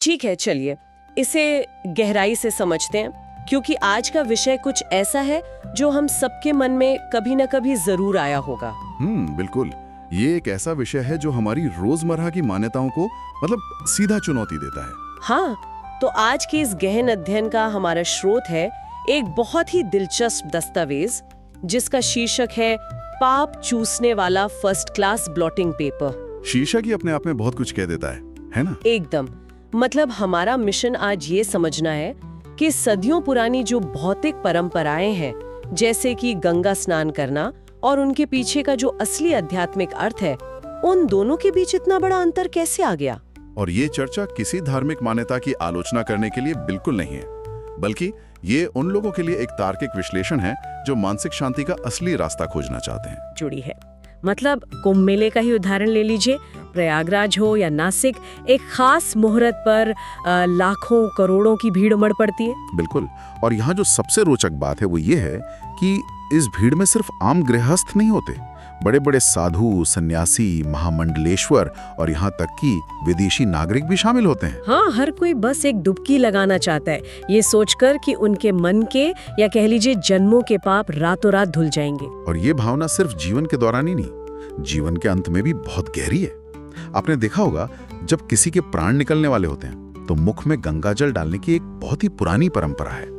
ठीक है, चलिए इसे गहराई से समझते हैं, क्योंकि आज का विषय कुछ ऐसा है जो हम सबके मन में कभी न कभी जरूर आया होगा। बिल्कुल। ये एक ऐसा विषय है जो हमारी रोजमर्रा की मान्यताओं को मतलब सीधा चुनौती देता है। हाँ, तो आज के इस गहन अध्ययन का हमारा स्रोत है एक बहुत ही दिलचस्प दस्तावेज जिसका शीर्षक है पाप चूसने वाला फर्स्ट क्लास ब्लॉटिंग पेपर। शीर्षक ही अपने आप में बहुत कुछ कह देता है ना? एकदम। मतलब हमारा मिशन आज ये समझना है कि सदियों पुरानी जो भौतिक परंपराएं हैं, जैसे कि गंगा स्नान करना और उनके पीछे का जो असली आध्यात्मिक अर्थ है, उन दोनों के बीच इतना बड़ा अंतर कैसे आ गया। और ये चर्चा किसी धार्मिक मान्यता की आलोचना करने के लिए बिल्कुल नहीं है, बल्कि ये उन लोगों के लिए एक तार्किक विश्लेषण है जो मानसिक शांति का असली रास्ता खोजना चाहते हैं। जुड़ी है। मतलब कुंभ मेले का ही उदाहरण ले लीजिए, प्रयागराज हो या नासिक, एक खास मुहूर्त पर लाखों करोड़ों की भीड़ उमड़ पड़ती है। बिल्कुल। और यहाँ जो सबसे रोचक बात है वो ये है कि इस भीड़ में सिर्फ आम गृहस्थ नहीं होते, बड़े बड़े साधु, सन्यासी, महामंडलेश्वर और यहाँ तक कि विदेशी नागरिक भी शामिल होते हैं। हाँ, हर कोई बस एक डुबकी लगाना चाहता है, ये सोचकर कि उनके मन के या कह लीजिए जन्मों के पाप रातों रात धुल जाएंगे। और ये भावना सिर्फ जीवन के दौरान ही नहीं, जीवन के अंत में भी बहुत गहरी है। आपने देखा होगा जब किसी के प्राण निकलने वाले होते हैं तो मुख में गंगाजल डालने की एक बहुत ही पुरानी परंपरा है।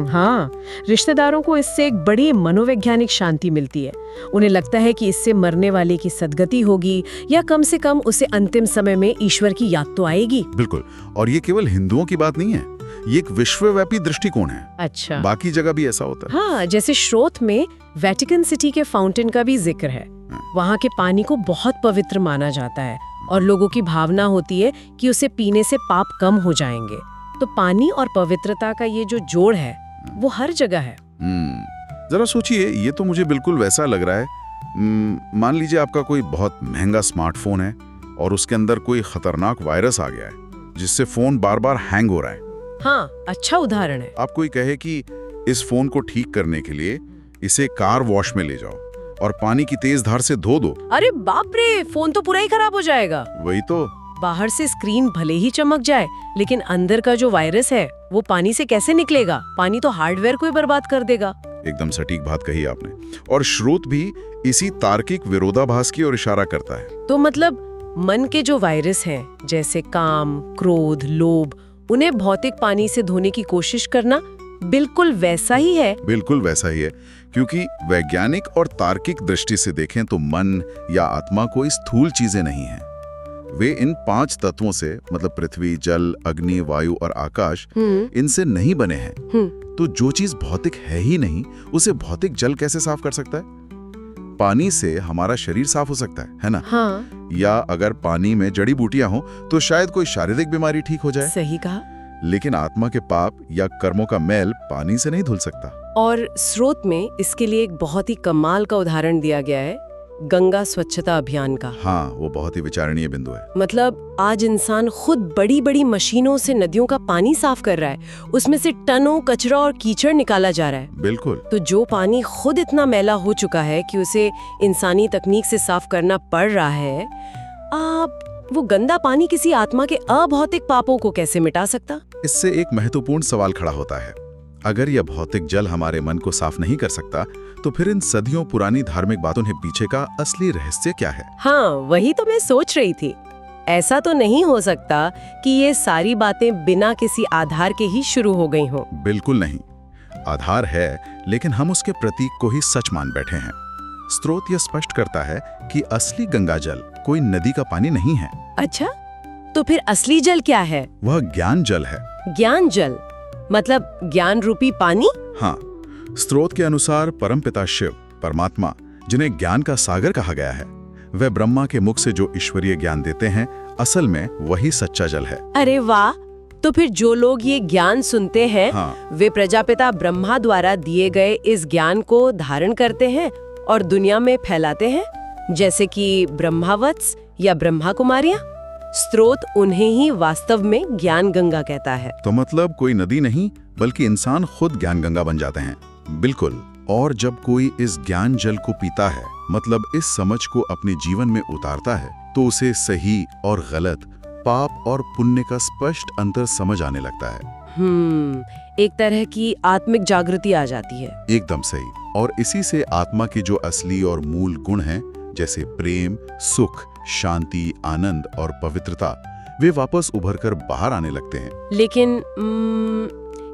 हाँ, रिश्तेदारों को इससे एक बड़ी मनोवैज्ञानिक शांति मिलती है। उन्हें लगता है कि इससे मरने वाले की सद्गति होगी या कम से कम उसे अंतिम समय में ईश्वर की याद तो आएगी। बिल्कुल। और ये केवल हिंदुओं की बात नहीं है, ये एक विश्वव्यापी दृष्टिकोण है। अच्छा। बाकी जगह भी ऐसा होता है। हाँ, जैसे स्रोत में वेटिकन सिटी के फाउंटेन का भी जिक्र है। वहाँ के पानी को बहुत पवित्र माना जाता है और लोगों की भावना होती है कि उसे पीने से पाप कम हो जाएंगे। तो पानी और पवित्रता का ये जो जोड़ है वो हर जगह है। जरा सोचिए, ये तो मुझे बिल्कुल वैसा लग रहा है। मान लीजिए आपका कोई बहुत महंगा स्मार्टफोन है और उसके अंदर कोई खतरनाक वायरस आ गया है जिससे फोन बार बार हैंग हो रहा है। हाँ, अच्छा उदाहरण है। आप कोई कहे कि इस फोन को ठीक करने के लिए इसे कार वॉश में ले जाओ और पानी की तेज धार से धो दो। अरे बाप रे, फोन तो पूरा ही खराब हो जाएगा। वही तो। बाहर से स्क्रीन भले ही चमक जाए, लेकिन अंदर का जो वायरस है वो पानी से कैसे निकलेगा? पानी तो हार्डवेयर को ही बर्बाद कर देगा। एकदम सटीक बात कही आपने। और स्रोत भी इसी तार्किक विरोधाभास की ओर इशारा करता है। तो मतलब मन के जो वायरस हैं, जैसे काम, क्रोध, लोभ, उन्हें भौतिक पानी से धोने की कोशिश करना बिल्कुल वैसा ही है। बिल्कुल वैसा ही है, क्योंकि वैज्ञानिक और तार्किक दृष्टि से देखें तो मन या आत्मा कोई स्थूल चीजें नहीं हैं। वे इन 5 तत्वों से, मतलब पृथ्वी, जल, अग्नि, वायु और आकाश, इनसे नहीं बने हैं। तो जो चीज भौतिक है ही नहीं, उसे भौतिक जल कैसे साफ कर सकता है? पानी से हमारा शरीर साफ हो सकता है ना? हाँ। या अगर पानी में जड़ी बूटियां हो तो शायद कोई शारीरिक बीमारी ठीक हो जाए। सही कहा। लेकिन आत्मा के पाप या कर्मों का मैल पानी से नहीं धुल सकता। और स्रोत में इसके लिए एक बहुत ही कमाल का उदाहरण दिया गया है, गंगा स्वच्छता अभियान का। हाँ, वो बहुत ही विचारणीय बिंदु है। मतलब आज इंसान खुद बड़ी बड़ी मशीनों से नदियों का पानी साफ कर रहा है, उसमें से टनों कचरा और कीचड़ निकाला जा रहा है। बिल्कुल। तो जो पानी खुद इतना मैला हो चुका है कि उसे इंसानी तकनीक से साफ करना पड़ रहा है, वो गंदा पानी किसी आत्मा के अभौतिक पापों को कैसे मिटा सकता? इससे एक महत्वपूर्ण सवाल खड़ा होता है। अगर यह भौतिक जल हमारे मन को साफ नहीं कर सकता, तो फिर इन सदियों पुरानी धार्मिक बातों के पीछे का असली रहस्य क्या है? हाँ, वही तो मैं सोच रही थी। ऐसा तो नहीं हो सकता कि ये सारी बातें बिना किसी आधार के ही शुरू हो गई हों। बिल्कुल नहीं। आधार है, लेकिन हम उसके प्रतीक को ही सच मान बैठे हैं। स्रोत यह स्पष्ट करता है कि असली गंगा जल कोई नदी का पानी नहीं है। अच्छा, तो फिर असली जल क्या है? वह ज्ञान जल है। ज्ञान जल मतलब ज्ञान रूपी पानी? हाँ, स्रोत के अनुसार परमपिता शिव, परमात्मा, जिन्हें ज्ञान का सागर कहा गया है, वह ब्रह्मा के मुख से जो ईश्वरीय ज्ञान देते हैं, असल में वही सच्चा जल है। अरे वाह! तो फिर जो लोग ये ज्ञान सुनते हैं, वे प्रजापिता ब्रह्मा द्वारा दिए गए इस ज्ञान को धारण करते हैं और दुनिया में फैलाते हैं, जैसे कि ब्रह्मावत्स या ब्रह्मा कुमारियां। स्रोत उन्हें ही वास्तव में ज्ञान गंगा कहता है। तो मतलब कोई नदी नहीं, बल्कि इंसान खुद ज्ञान गंगा बन जाते हैं। बिल्कुल। और जब कोई इस ज्ञान जल को पीता है, मतलब इस समझ को अपने जीवन में उतारता है, तो उसे सही और गलत पाप और पुण्य का स्पष्ट अंतर समझ आने लगता है। एक तरह की आत्मिक जागृति आ जाती है। एकदम सही। और इसी से आत्मा के जो असली और मूल गुण हैं, जैसे प्रेम, सुख, शांति, आनंद और पवित्रता, वे वापस उभर कर बाहर आने लगते हैं। लेकिन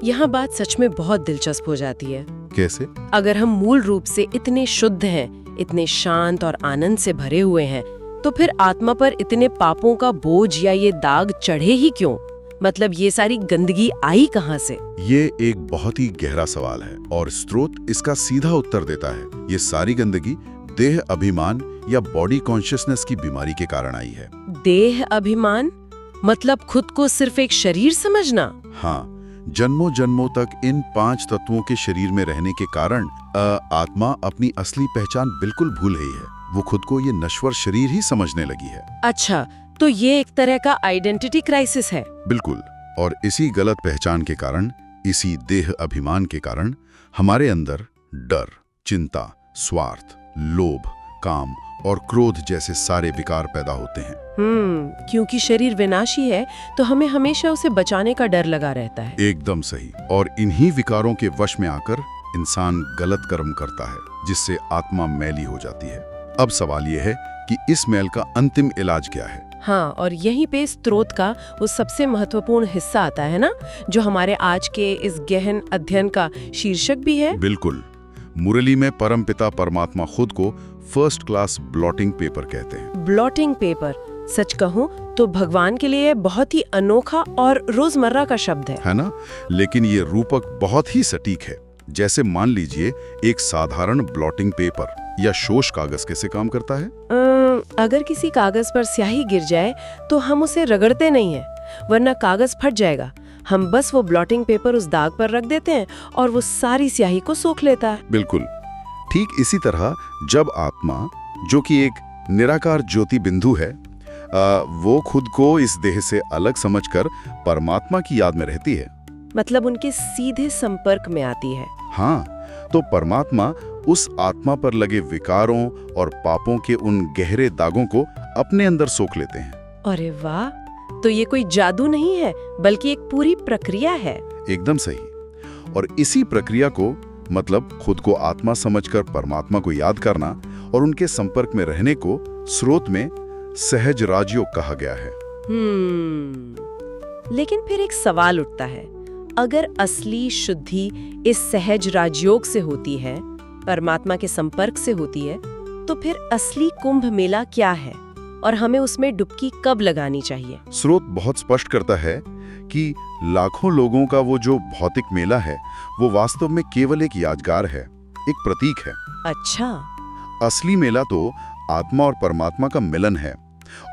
यहाँ बात सच में बहुत दिलचस्प हो जाती है। कैसे? अगर हम मूल रूप से इतने शुद्ध हैं, इतने शांत और आनंद से भरे हुए हैं, तो फिर आत्मा पर इतने पापों का बोझ या ये दाग चढ़े ही क्यों? मतलब ये सारी गंदगी आई कहाँ से? ये एक बहुत ही गहरा सवाल है और स्रोत इसका सीधा उत्तर देता है। ये सारी गंदगी देह अभिमान या बॉडी कॉन्शियसनेस की बीमारी के कारण आई है। देह अभिमान मतलब खुद को सिर्फ एक शरीर समझना? हाँ, जन्मों जन्मों तक इन 5 तत्वों के शरीर में रहने के कारण आत्मा अपनी असली पहचान बिल्कुल भूल गई है। वो खुद को ये नश्वर शरीर ही समझने लगी है। अच्छा, तो ये एक तरह का आइडेंटिटी क्राइसिस है। बिल्कुल। और इसी गलत पहचान के कारण, इसी देह अभिमान के कारण हमारे अंदर डर, चिंता, स्वार्थ, लोभ, काम और क्रोध जैसे सारे विकार पैदा होते हैं। क्योंकि शरीर विनाशी है तो हमें हमेशा उसे बचाने का डर लगा रहता है। एकदम सही। और इन्हीं विकारों के वश में आकर इंसान गलत कर्म करता है, जिससे आत्मा मैली हो जाती है। अब सवाल यह है कि इस मैल का अंतिम इलाज क्या है? हाँ, और यहीं पे स्रोत का वो सबसे महत्वपूर्ण हिस्सा आता है ना, जो हमारे आज के इस गहन अध्ययन का शीर्षक भी है। बिल्कुल। मुरली में परमपिता परमात्मा खुद को फर्स्ट क्लास ब्लॉटिंग पेपर कहते हैं। ब्लॉटिंग पेपर, सच कहूं तो भगवान के लिए बहुत ही अनोखा और रोजमर्रा का शब्द है ना? लेकिन ये रूपक बहुत ही सटीक है। जैसे मान लीजिए एक साधारण ब्लॉटिंग पेपर या शोष कागज कैसे काम करता है? अगर किसी कागज पर स्याही गिर जाए तो हम उसे रगड़ते नहीं हैं, वरना कागज फट जाएगा। हम बस वो ब्लॉटिंग पेपर उस दाग पर रख देते हैं और वो सारी स्याही को सोख लेता है। बिल्कुल ठीक इसी तरह जब आत्मा, जो कि एक निराकार ज्योति बिंदु है, वो खुद को इस देह से अलग समझकर परमात्मा की याद में रहती है, मतलब उनके सीधे संपर्क में आती है। हाँ, तो परमात्मा उस आत्मा पर लगे विकारों और पापों के उन गहरे दागों को अपने अंदर सोख लेते हैं। अरे वाह, तो ये कोई जादू नहीं है बल्कि एक पूरी प्रक्रिया है। एकदम सही। और इसी प्रक्रिया को, मतलब खुद को आत्मा समझकर परमात्मा को याद करना और उनके संपर्क में रहने को, स्रोत में सहज राजयोग कहा गया है। लेकिन फिर एक सवाल उठता है, अगर असली शुद्धि इस सहज राजयोग से होती है, परमात्मा के संपर्क से होती है, तो फिर असली कुंभ मेला क्या है और हमें उसमें डुबकी कब लगानी चाहिए? स्रोत बहुत स्पष्ट करता है कि लाखों लोगों का वो जो भौतिक मेला है, वो वास्तव में केवल एक यादगार है, एक प्रतीक है। अच्छा। असली मेला तो आत्मा और परमात्मा का मिलन है,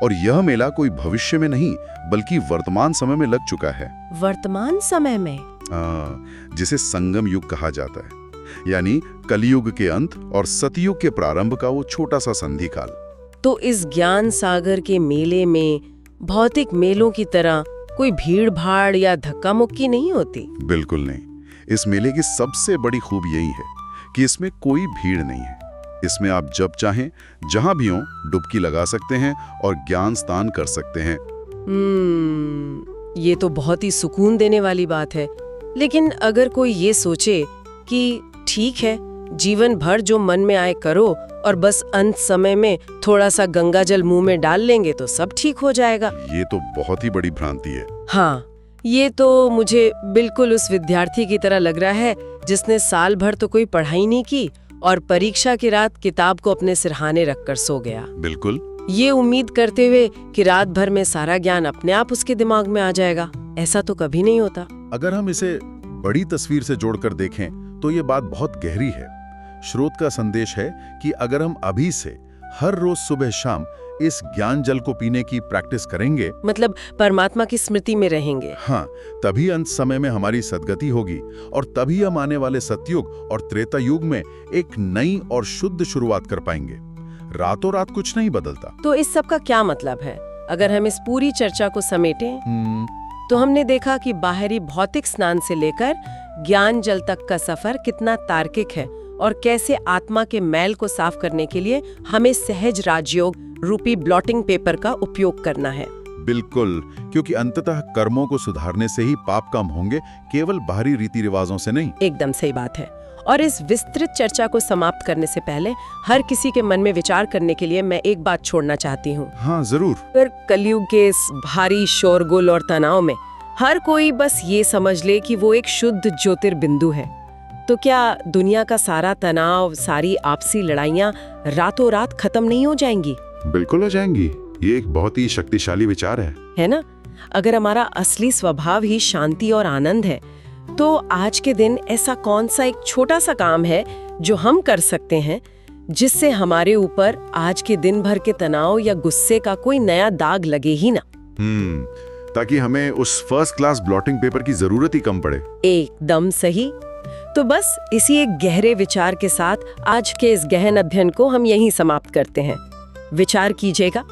और यह मेला कोई भविष्य में नहीं बल्कि वर्तमान समय में लग चुका है। वर्तमान समय में? जिसे संगम युग कहा जाता है, यानी कलयुग के अंत और सतयुग के प्रारंभ का वो छोटा सा संधि काल। तो इस ज्ञान सागर के मेले में भौतिक मेलों की तरह कोई भीड़ भाड़ या धक्का मुक्की नहीं होती? बिल्कुल नहीं। इस मेले की सबसे बड़ी खूब यही है कि इसमें कोई भीड़ नहीं है। इसमें आप जब चाहें जहां भी हो डुबकी लगा सकते हैं और ज्ञान स्नान कर सकते हैं। ये तो बहुत ही सुकून देने वाली बात है। लेकिन अगर कोई ये सोचे कि ठीक है, जीवन भर जो मन में आए करो और बस अंत समय में थोड़ा सा गंगा जल मुंह में डाल लेंगे तो सब ठीक हो जाएगा, ये तो बहुत ही बड़ी भ्रांति है। हाँ, ये तो मुझे बिल्कुल उस विद्यार्थी की तरह लग रहा है जिसने साल भर तो कोई पढ़ाई नहीं की और परीक्षा की रात किताब को अपने सिरहाने रखकर सो गया। बिल्कुल। ये उम्मीद करते हुए कि रात भर में सारा ज्ञान अपने आप उसके दिमाग में आ जाएगा। ऐसा तो कभी नहीं होता। अगर हम इसे बड़ी तस्वीर से जोड़कर देखें तो ये बात बहुत गहरी है। स्रोत का संदेश है कि अगर हम अभी से हर रोज सुबह शाम इस ज्ञान जल को पीने की प्रैक्टिस करेंगे, मतलब परमात्मा की स्मृति में रहेंगे, हाँ, तभी अंत समय में हमारी सद्गति होगी और तभी हम आने वाले सतयुग और त्रेता युग में एक नई और शुद्ध शुरुआत कर पाएंगे। रातों रात कुछ नहीं बदलता। तो इस सब का क्या मतलब है? अगर हम इस पूरी चर्चा को समेटें तो हमने देखा कि बाहरी भौतिक स्नान से लेकर ज्ञान जल तक का सफर कितना तार्किक है और कैसे आत्मा के मैल को साफ करने के लिए हमें सहज राजयोग रूपी ब्लॉटिंग पेपर का उपयोग करना है। बिल्कुल, क्योंकि अंततः कर्मों को सुधारने से ही पाप कम होंगे, केवल बाहरी रीति रिवाजों से नहीं। एकदम सही बात है। और इस विस्तृत चर्चा को समाप्त करने से पहले हर किसी के मन में विचार करने के लिए मैं एक बात छोड़ना चाहती हूँ। हाँ जरूर। फिर कलयुग के इस भारी शोरगुल और तनाव में हर कोई बस ये समझ ले कि वो एक शुद्ध ज्योतिर्बिंदु है, तो क्या दुनिया का सारा तनाव, सारी आपसी लड़ाइयाँ रातों रात खत्म नहीं हो जाएंगी? बिल्कुल हो जाएंगी। ये एक बहुत ही शक्तिशाली विचार है ना? अगर हमारा असली स्वभाव ही शांति और आनंद है, तो आज के दिन ऐसा कौन सा एक छोटा सा काम है जो हम कर सकते हैं जिससे हमारे ऊपर आज के दिन भर के तनाव या गुस्से का कोई नया दाग लगे ही ना? ताकि हमें उस फर्स्ट क्लास ब्लॉटिंग पेपर की जरूरत ही कम पड़े। एकदम सही। तो बस इसी एक गहरे विचार के साथ आज के इस गहन अध्ययन को हम यहीं समाप्त करते हैं। विचार कीजिएगा,